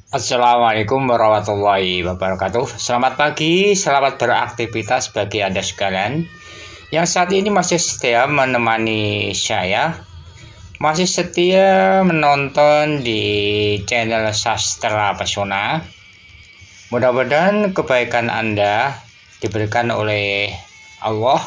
Assalamualaikum warahmatullahi wabarakatuh. Selamat pagi, selamat beraktivitas bagi Anda sekalian yang saat ini masih setia menemani saya, masih setia menonton di channel Sastra Pesona. Mudah-mudahan kebaikan Anda diberikan oleh Allah,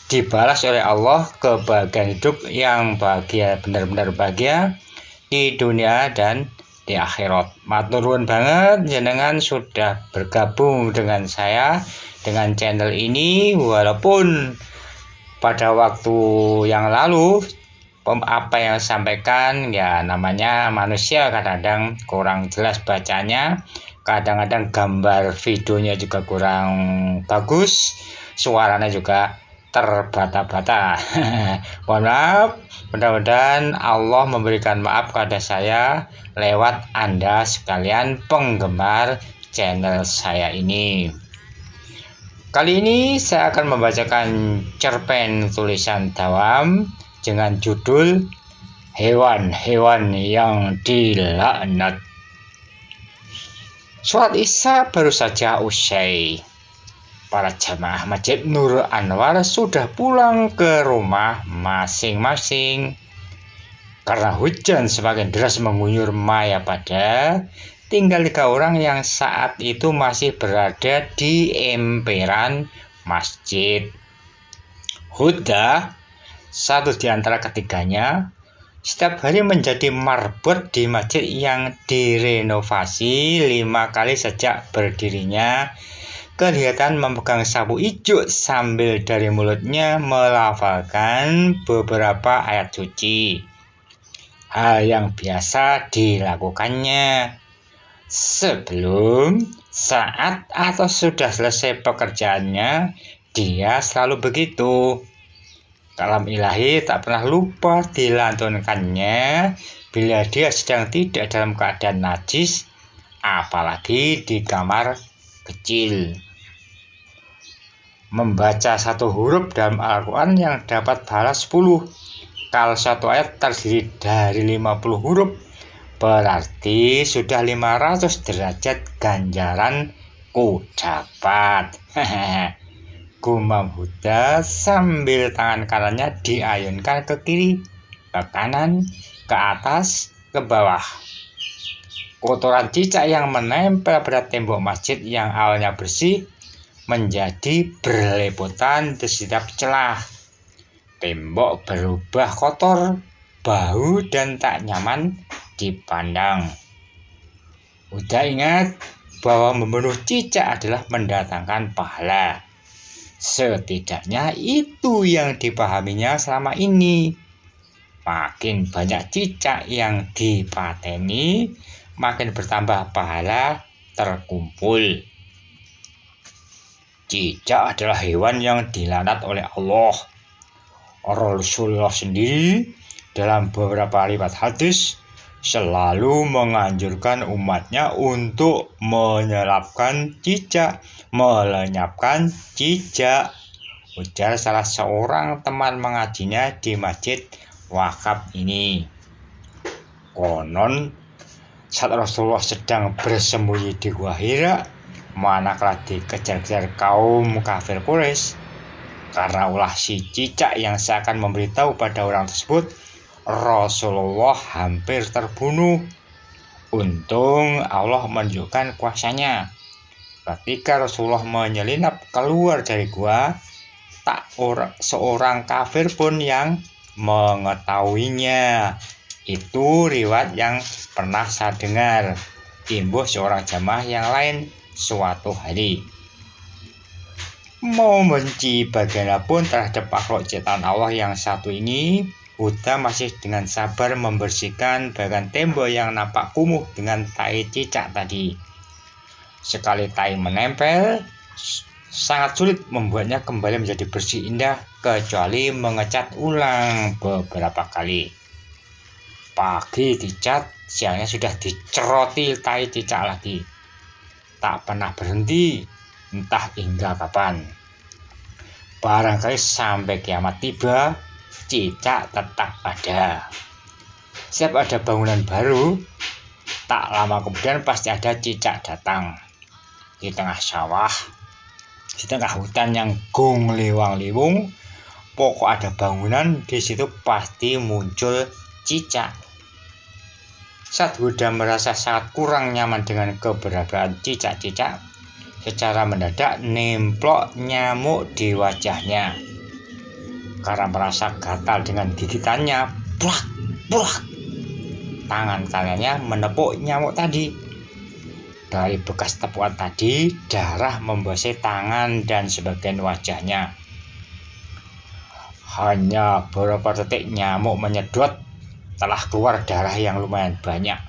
dibalas oleh Allah kebahagiaan hidup yang bahagia, benar-benar bahagia di dunia dan di akhirat. Matur nuwun banget jenengan sudah bergabung dengan saya dengan channel ini, walaupun pada waktu yang lalu apa yang sampaikan ya namanya manusia kadang-kadang kurang jelas bacanya, kadang-kadang gambar videonya juga kurang bagus, suaranya juga terbata-bata. Mohon maaf, mudah-mudahan Allah memberikan maaf kepada saya lewat Anda sekalian penggemar channel saya ini. Kali ini saya akan membacakan cerpen tulisan Dawam dengan judul Hewan-hewan yang dilaknat. Sholat Isya baru saja usai. Para jamaah Masjid Nur Anwar sudah pulang ke rumah masing-masing. Karena hujan semakin deras mengguyur Mayapada, tinggal 3 orang yang saat itu masih berada di emperan masjid. Huda, satu di antara ketiganya, setiap hari menjadi marbot di masjid yang direnovasi 5 kali sejak berdirinya. Kelihatan memegang sapu ijuk sambil dari mulutnya melafalkan beberapa ayat suci. Hal yang biasa dilakukannya sebelum, saat, atau sudah selesai pekerjaannya. Dia selalu begitu. Kalam ilahi tak pernah lupa dilantunkannya bila dia sedang tidak dalam keadaan najis, apalagi di kamar kecil. Membaca satu huruf dalam Al-Quran yang dapat pahala 10. Kalau satu ayat terdiri dari 50 huruf, berarti sudah 500 derajat ganjaran ku dapat. Gumam Huda sambil tangan kanannya diayunkan ke kiri, ke kanan, ke atas, ke bawah. Kotoran cicak yang menempel pada tembok masjid yang awalnya bersih menjadi berlepotan di setiap celah. Tembok berubah kotor, bau, dan tak nyaman dipandang. Udah ingat bahwa membunuh cicak adalah mendatangkan pahala. Setidaknya itu yang dipahaminya selama ini. Makin banyak cicak yang dipateni, makin bertambah pahala terkumpul. Cicak adalah hewan yang dilaknat oleh Allah. Rasulullah sendiri dalam beberapa riwayat hadis selalu menganjurkan umatnya untuk menyelapkan cicak, melenyapkan cicak. Ujar salah seorang teman mengajinya di masjid wakaf ini. Konon saat Rasulullah sedang bersembunyi di Gua Hira, manakala dikejar-kejar kaum kafir Quraisy, karena ulah si cicak yang seakan memberitahu pada orang tersebut, Rasulullah hampir terbunuh. Untung Allah menunjukkan kuasanya. Ketika Rasulullah menyelinap keluar dari gua, tak seorang kafir pun yang mengetahuinya. Itu riwayat yang pernah saya dengar, imbuh seorang jamaah yang lain suatu hari. Mau benci bagaimanapun terhadap makhluk ciptaan Allah yang satu ini, Huda masih dengan sabar membersihkan bagian tembok yang nampak kumuh dengan tai cicak tadi. Sekali tai menempel, sangat sulit membuatnya kembali menjadi bersih indah kecuali mengecat ulang beberapa kali. Pagi dicat, siangnya sudah diceroti tai cicak lagi. Tak pernah berhenti, entah hingga kapan. Barangkali sampai kiamat tiba, cicak tetap ada. Setiap ada bangunan baru, Tak lama kemudian pasti ada cicak datang. Di tengah sawah, di tengah hutan yang gong liwang-liwung, pokok ada bangunan, di situ pasti muncul cicak. Saat Huda merasa sangat kurang nyaman dengan keberadaan cicak-cicak, secara mendadak nemplok nyamuk di wajahnya. Karena merasa gatal dengan gigitannya, plak, plak, tangan kanannya menepuk nyamuk tadi. Dari bekas tepukan tadi, darah membasahi tangan dan sebagian wajahnya. Hanya beberapa detik nyamuk menyedot, telah keluar darah yang lumayan banyak.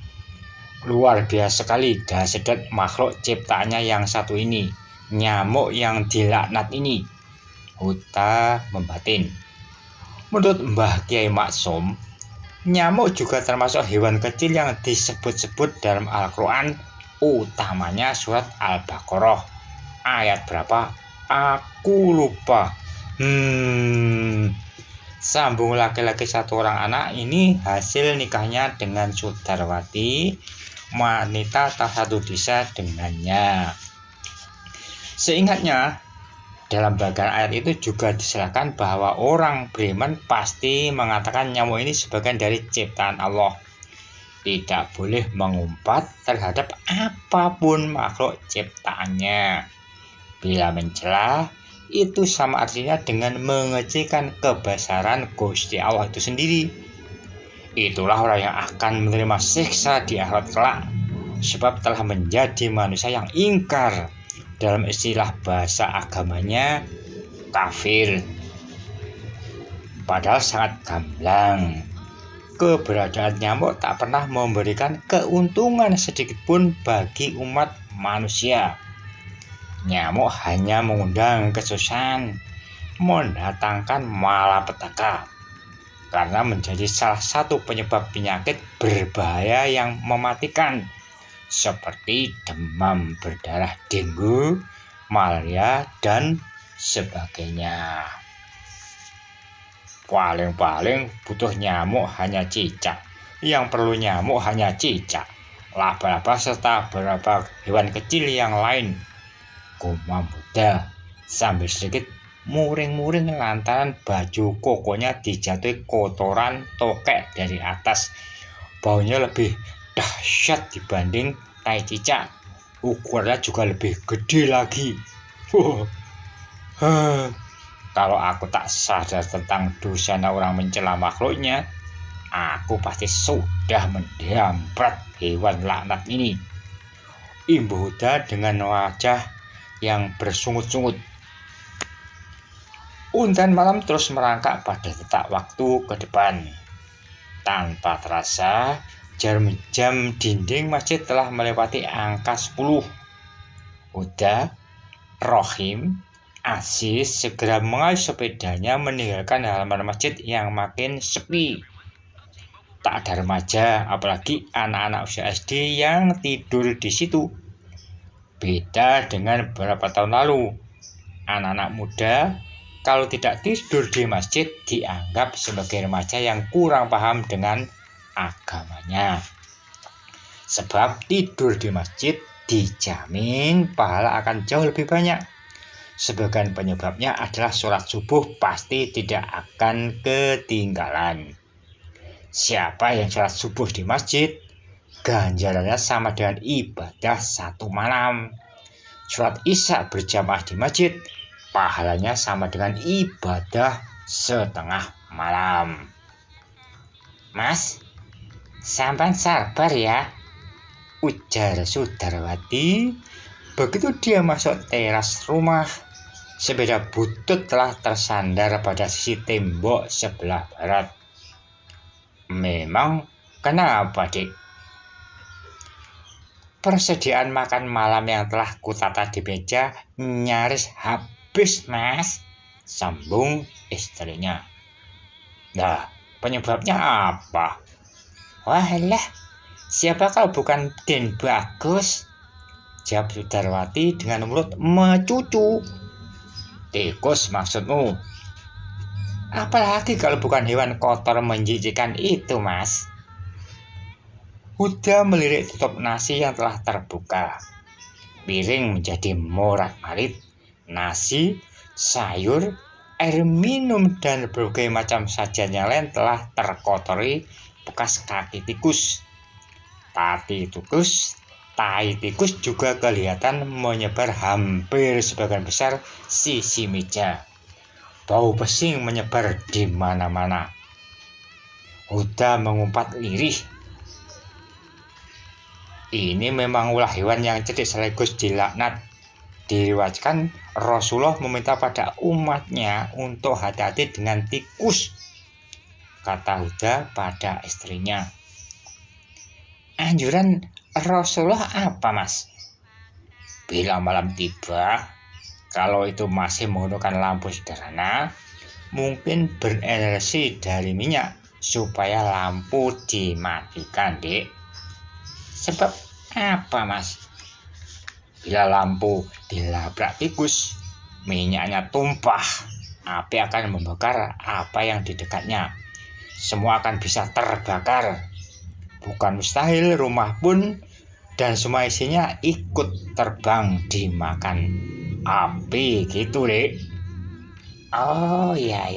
Luar biasa sekali dahsyat makhluk ciptaannya yang satu ini, nyamuk yang dilaknat ini. Huta membatin. Menurut Mbah Kiai Maksum, nyamuk juga termasuk hewan kecil yang disebut-sebut dalam Al-Quran, utamanya surat Al-Baqarah. Ayat berapa? Aku lupa. Sambung laki-laki satu orang anak ini hasil nikahnya dengan Sudarwati, wanita tak satu desa dengannya. Seingatnya, dalam bagian ayat itu juga diserahkan bahwa orang beriman pasti mengatakan nyamuk ini sebagian dari ciptaan Allah. Tidak boleh mengumpat terhadap apapun makhluk ciptaannya. Bila mencela, itu sama artinya dengan mengecilkan kebesaran Gusti Allah itu sendiri. Itulah orang yang akan menerima siksa di akhirat kelak, sebab telah menjadi manusia yang ingkar. Dalam istilah bahasa agamanya, kafir. Padahal sangat gamblang. Keberadaan nyamuk tak pernah memberikan keuntungan sedikitpun bagi umat manusia. Nyamuk hanya mengundang kesusahan, mendatangkan malapetaka, karena menjadi salah satu penyebab penyakit berbahaya yang mematikan, seperti demam berdarah dengue, malaria, dan sebagainya. Paling-paling butuh nyamuk hanya cicak. Yang perlu nyamuk hanya cicak, laba-laba, serta beberapa hewan kecil yang lain. Gumam Buddha sambil sedikit muring-muring lantaran baju kokonya dijatuhi kotoran tokek dari atas. Baunya lebih dahsyat dibanding tai cicak. Ukurannya juga lebih gede lagi. Kalau aku tak sadar tentang dosanya orang mencela makhluknya, aku pasti sudah mendiamprat hewan laknat ini. Imbu Huda dengan wajah yang bersungut-sungut. Untaian malam terus merangkak pada detak waktu ke depan. Tanpa terasa, jam dinding masjid telah melewati angka 10. Huda, Rohim, Aziz segera mengayuh sepedanya meninggalkan halaman masjid yang makin sepi. Tak ada remaja, apalagi anak-anak usia SD yang tidur di situ. Beda dengan beberapa tahun lalu, anak-anak muda kalau tidak tidur di masjid dianggap sebagai remaja yang kurang paham dengan agamanya. Sebab tidur di masjid dijamin pahala akan jauh lebih banyak. Sebagian penyebabnya adalah sholat subuh pasti tidak akan ketinggalan. Siapa yang sholat subuh di masjid, ganjarannya sama dengan ibadah satu malam. Sholat isya berjamaah di masjid, pahalanya sama dengan ibadah setengah malam. Mas, sampan sabar ya, ujar Sudarwati. Begitu dia masuk teras rumah, sepeda butut telah tersandar pada sisi tembok sebelah barat. Memang kenapa, Dik? Persediaan makan malam yang telah kutata di meja nyaris habis, Mas, sambung istrinya. Nah, penyebabnya apa? Walah, siapa kalau bukan Den Bagus? Jawab Sudarwati dengan mulut mecucu. Tikus maksudmu? Apalagi kalau bukan hewan kotor menjijikkan itu, Mas. Huda melirik tutup nasi yang telah terbuka. Piring menjadi morat-marit. Nasi, sayur, air minum, dan berbagai macam sajian yang lain telah terkotori bekas kaki tikus. Tai tikus juga kelihatan menyebar hampir sebagian besar sisi meja. Bau pesing menyebar di mana-mana. Huda mengumpat lirih. Ini memang ulah hewan yang cerdik sekaligus dilaknat. Diriwayatkan Rasulullah meminta pada umatnya untuk hati-hati dengan tikus, kata Huda pada istrinya. Anjuran Rasulullah apa, Mas? Bila malam tiba, kalau itu masih menggunakan lampu sederhana, mungkin berenergi dari minyak, supaya lampu dimatikan, Dek. Sebab apa, Mas? Bila lampu dilabrak tikus, minyaknya tumpah, api akan membakar apa yang di dekatnya. Semua akan bisa terbakar. Bukan mustahil rumah pun dan semua isinya ikut terbang dimakan api gitu, Dek. Oh ya,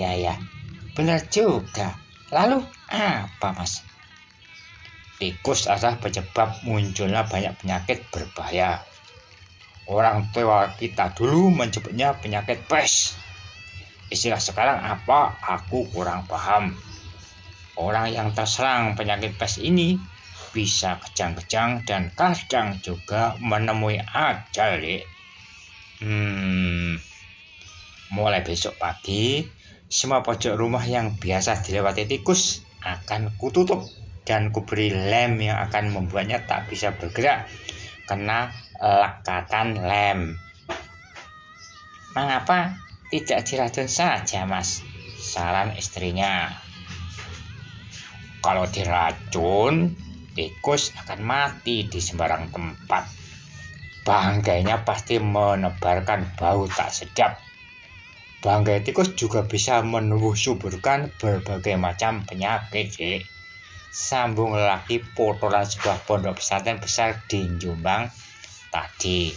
benar juga. Lalu apa, Mas? Tikus adalah penyebab munculnya banyak penyakit berbahaya. Orang tua kita dulu menyebutnya penyakit pes. Istilah sekarang apa? Aku kurang paham. Orang yang terserang penyakit pes ini bisa kejang-kejang dan kadang juga menemui ajal, Dek. Mulai besok pagi, semua pojok rumah yang biasa dilewati tikus akan kututup dan kuberi lem yang akan membuatnya tak bisa bergerak kena lekatan lem. Mengapa tidak diracun saja, Mas? Saran istrinya. Kalau diracun, tikus akan mati di sembarang tempat. Bangkainya pasti menebarkan bau tak sedap. Bangkai tikus juga bisa menumbuh suburkan berbagai macam penyakit, Dek. Sambung lagi potolan sebuah pondok pesantren besar di Jombang tadi.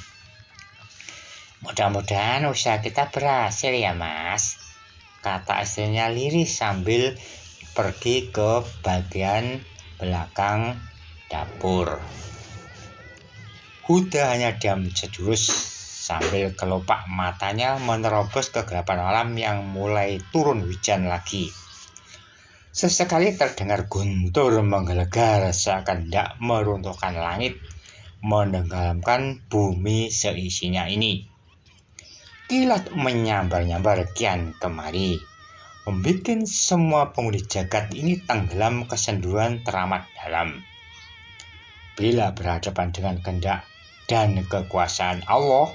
Mudah-mudahan usaha kita berhasil ya, Mas, kata istrinya lirih sambil pergi ke bagian belakang dapur. Huda hanya diam sejurus sambil kelopak matanya menerobos kegelapan malam yang mulai turun hujan lagi. Sesekali terdengar guntur menggelegar seakan hendak meruntuhkan langit, menenggelamkan bumi seisinya ini. Kilat menyambar-nyambar kian kemari, membuat semua penghuni jagat ini tenggelam kesenduan teramat dalam. Bila berhadapan dengan kehendak dan kekuasaan Allah,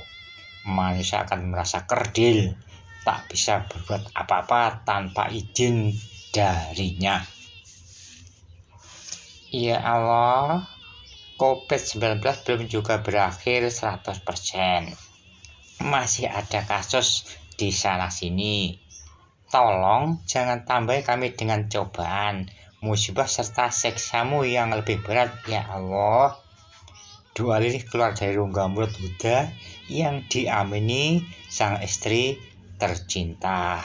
manusia akan merasa kerdil, tak bisa berbuat apa-apa tanpa izin darinya. Ya Allah, COVID-19 belum juga berakhir 100%. Masih ada kasus di sana-sini. Tolong jangan tambahi kami dengan cobaan, musibah serta siksamu yang lebih berat, ya Allah. Doa lirih keluar dari rongga mulut Huda yang diamini sang istri tercinta.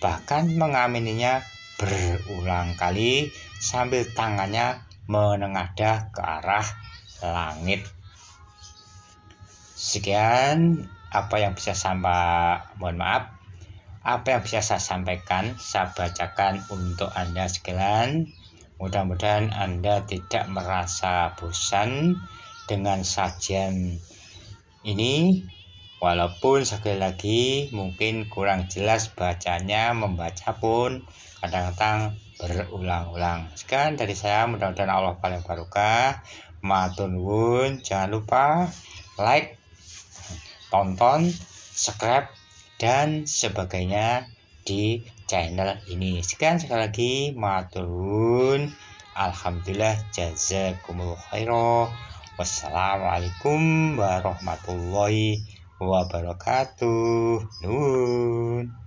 Bahkan mengamininya berulang kali sambil tangannya menengadah ke arah langit. Sekian apa yang bisa saya sampaikan, saya bacakan untuk Anda sekalian. Mudah-mudahan Anda tidak merasa bosan dengan sajian ini. Walaupun sekali lagi mungkin kurang jelas bacanya, membaca pun kadang-kadang berulang-ulang. Sekian dari saya, mudah-mudahan Allah paling barokah. Matur nuwun, jangan lupa like, tonton, subscribe, dan sebagainya di channel ini. Sekian sekali lagi, matur nuwun. Alhamdulillah, jazakumullah khairan. Wassalamualaikum warahmatullahi wabarakatuh. Nuhun.